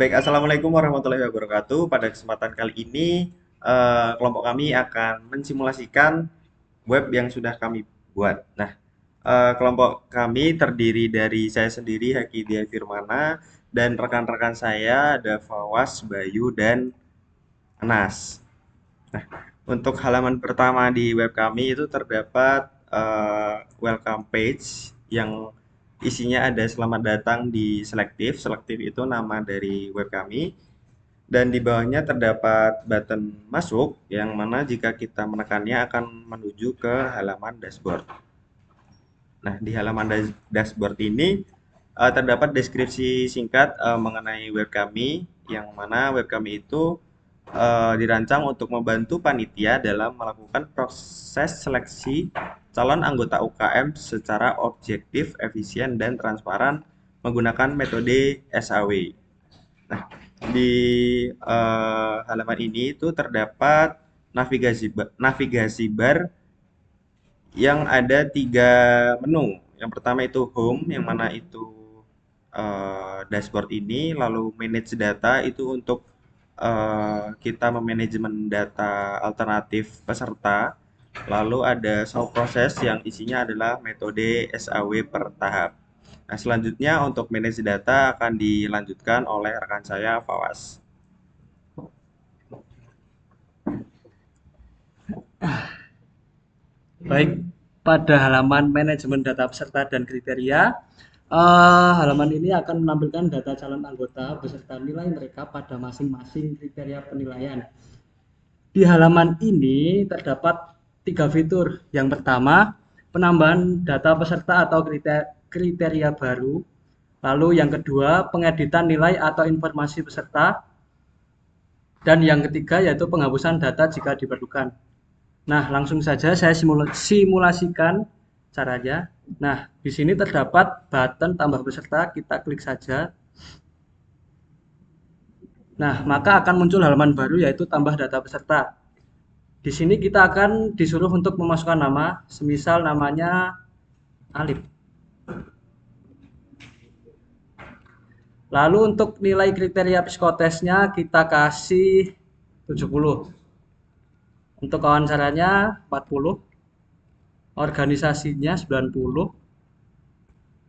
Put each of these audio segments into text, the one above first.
Baik, Assalamualaikum warahmatullahi wabarakatuh. Pada kesempatan kali ini, kelompok kami akan mensimulasikan web yang sudah kami buat. Nah, kelompok kami terdiri dari saya sendiri, Haki Dia Firmana, dan rekan-rekan saya ada Fawas, Bayu, dan Anas. Nah, untuk halaman pertama di web kami itu terdapat welcome page yang isinya ada selamat datang di Selektif. Selektif itu nama dari web kami. Dan di bawahnya terdapat button masuk yang mana jika kita menekannya akan menuju ke halaman dashboard. Nah, di halaman dashboard ini terdapat deskripsi singkat mengenai web kami, yang mana web kami itu dirancang untuk membantu panitia dalam melakukan proses seleksi calon anggota UKM secara objektif, efisien, dan transparan menggunakan metode SAW. Nah, di halaman ini itu terdapat navigasi bar yang ada tiga menu. Yang pertama itu home, yang mana itu dashboard ini, lalu manage data itu untuk kita memanajemen data alternatif peserta, lalu ada show process yang isinya adalah metode SAW per tahap. Nah, selanjutnya untuk manage data akan dilanjutkan oleh rekan saya, Fawas. Baik, pada halaman manajemen data peserta dan kriteria, halaman ini akan menampilkan data calon anggota beserta nilai mereka pada masing-masing kriteria penilaian. Di halaman ini terdapat tiga fitur. Yang pertama, penambahan data peserta atau kriteria baru. Lalu yang kedua, pengeditan nilai atau informasi peserta. Dan yang ketiga yaitu penghapusan data jika diperlukan. Nah, langsung saja saya simulasikan caranya. Nah, di sini terdapat button tambah peserta, kita klik saja. Nah, maka akan muncul halaman baru yaitu tambah data peserta. Di sini kita akan disuruh untuk memasukkan nama, semisal namanya Alif. Lalu untuk nilai kriteria psikotesnya kita kasih 70. Untuk wawancaranya 40. Organisasinya 90.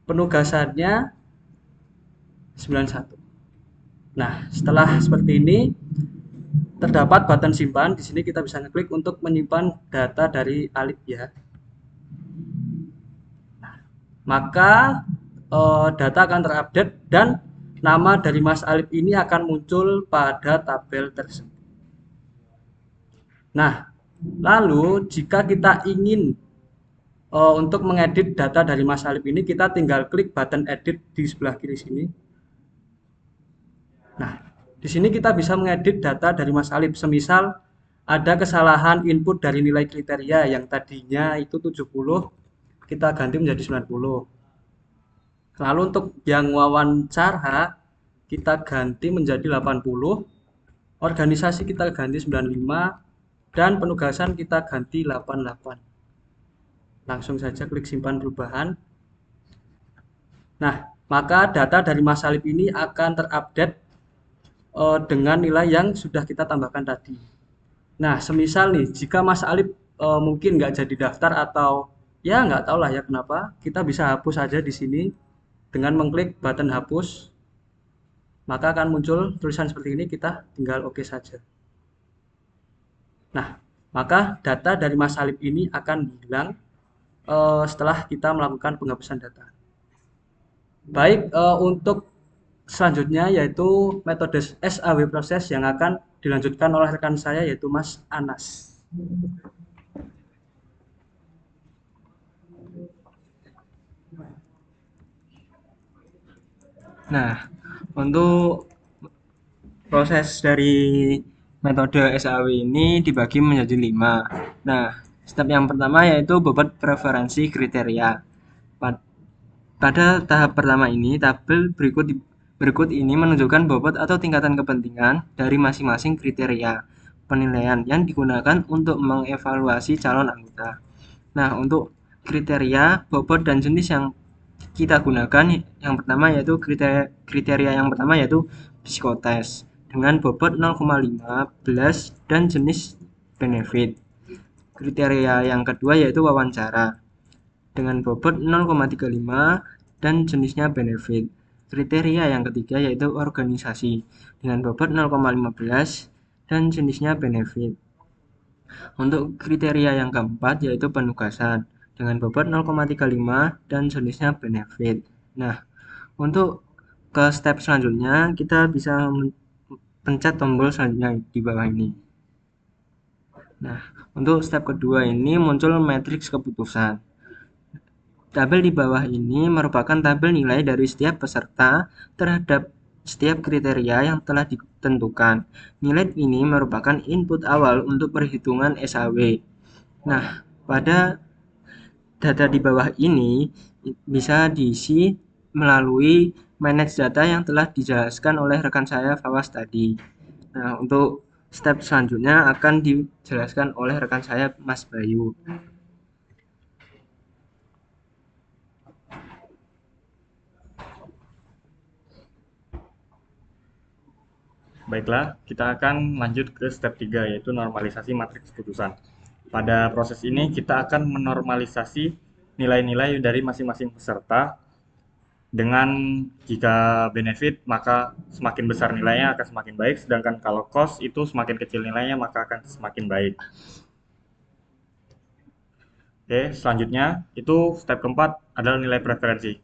Penugasannya 91. Nah, setelah seperti ini terdapat button simpan. Di sini kita bisa ngeklik untuk menyimpan data dari Alif ya. Maka data akan terupdate dan nama dari Mas Alif ini akan muncul pada tabel tersebut. Nah, lalu jika kita ingin untuk mengedit data dari Mas Alif ini, kita tinggal klik button edit di sebelah kiri sini. Nah, di sini kita bisa mengedit data dari Mas Alif. Semisal ada kesalahan input dari nilai kriteria yang tadinya itu 70, kita ganti menjadi 90. Lalu untuk yang wawancara, kita ganti menjadi 80. Organisasi kita ganti 95. Dan penugasan kita ganti 88. Langsung saja klik simpan perubahan. Nah, maka data dari Mas Alif ini akan terupdate dengan nilai yang sudah kita tambahkan tadi. Nah, semisal nih, jika Mas Alif mungkin nggak jadi daftar atau ya nggak tahu lah ya kenapa, kita bisa hapus aja di sini dengan mengklik button hapus. Maka akan muncul tulisan seperti ini, kita tinggal oke saja. Nah, maka data dari Mas Alif ini akan hilang setelah kita melakukan penghapusan data. Baik, untuk selanjutnya yaitu metode SAW proses yang akan dilanjutkan oleh rekan saya yaitu Mas Anas. Nah, untuk proses dari metode SAW ini dibagi menjadi 5. Nah, step yang pertama yaitu bobot preferensi kriteria. Pada tahap pertama ini, tabel berikut ini menunjukkan bobot atau tingkatan kepentingan dari masing-masing kriteria penilaian yang digunakan untuk mengevaluasi calon anggota. Nah, untuk kriteria, bobot dan jenis yang kita gunakan yang pertama yaitu kriteria yang pertama yaitu psikotes dengan bobot 0,15 dan jenis benefit. Kriteria yang kedua yaitu wawancara dengan bobot 0,35 dan jenisnya benefit. Kriteria yang ketiga yaitu organisasi dengan bobot 0,15 dan jenisnya benefit. Untuk kriteria yang keempat yaitu penugasan dengan bobot 0,35 dan jenisnya benefit. Nah, untuk ke step selanjutnya kita bisa pencet tombol selanjutnya di bawah ini. Nah, untuk step kedua ini muncul matriks keputusan. Tabel di bawah ini merupakan tabel nilai dari setiap peserta terhadap setiap kriteria yang telah ditentukan. Nilai ini merupakan input awal untuk perhitungan SAW. Nah, pada data di bawah ini bisa diisi melalui manage data yang telah dijelaskan oleh rekan saya Fawas tadi. Nah, untuk step selanjutnya akan dijelaskan oleh rekan saya Mas Bayu. Baiklah, kita akan lanjut ke step 3 yaitu normalisasi matriks keputusan. Pada proses ini kita akan menormalisasi nilai-nilai dari masing-masing peserta dengan jika benefit maka semakin besar nilainya akan semakin baik, sedangkan kalau cost itu semakin kecil nilainya maka akan semakin baik. Oke, selanjutnya itu step keempat adalah nilai preferensi.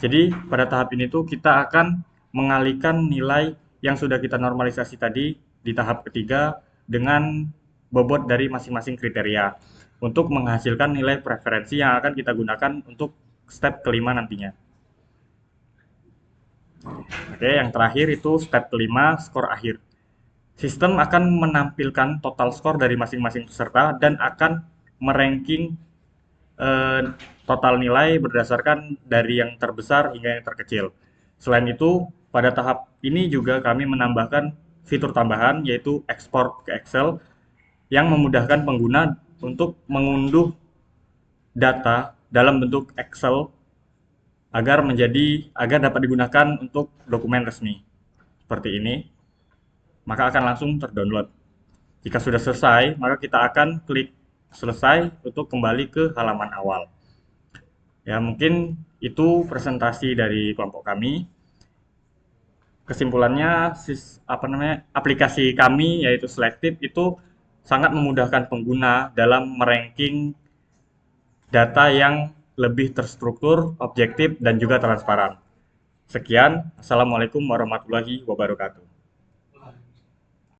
Jadi pada tahap ini tuh kita akan mengalihkan nilai yang sudah kita normalisasi tadi di tahap ketiga dengan bobot dari masing-masing kriteria untuk menghasilkan nilai preferensi yang akan kita gunakan untuk step kelima nantinya. Oke, yang terakhir itu step kelima, skor akhir. Sistem akan menampilkan total skor dari masing-masing peserta dan akan meranking total nilai berdasarkan dari yang terbesar hingga yang terkecil. Selain itu, pada tahap ini juga kami menambahkan fitur tambahan yaitu export ke Excel yang memudahkan pengguna untuk mengunduh data dalam bentuk Excel agar dapat digunakan untuk dokumen resmi. Seperti ini, maka akan langsung terdownload. Jika sudah selesai, maka kita akan klik selesai untuk kembali ke halaman awal. Ya, mungkin itu presentasi dari kelompok kami. Kesimpulannya, aplikasi kami yaitu Selective itu sangat memudahkan pengguna dalam meranking data yang lebih terstruktur, objektif, dan juga transparan. Sekian, Assalamualaikum warahmatullahi wabarakatuh.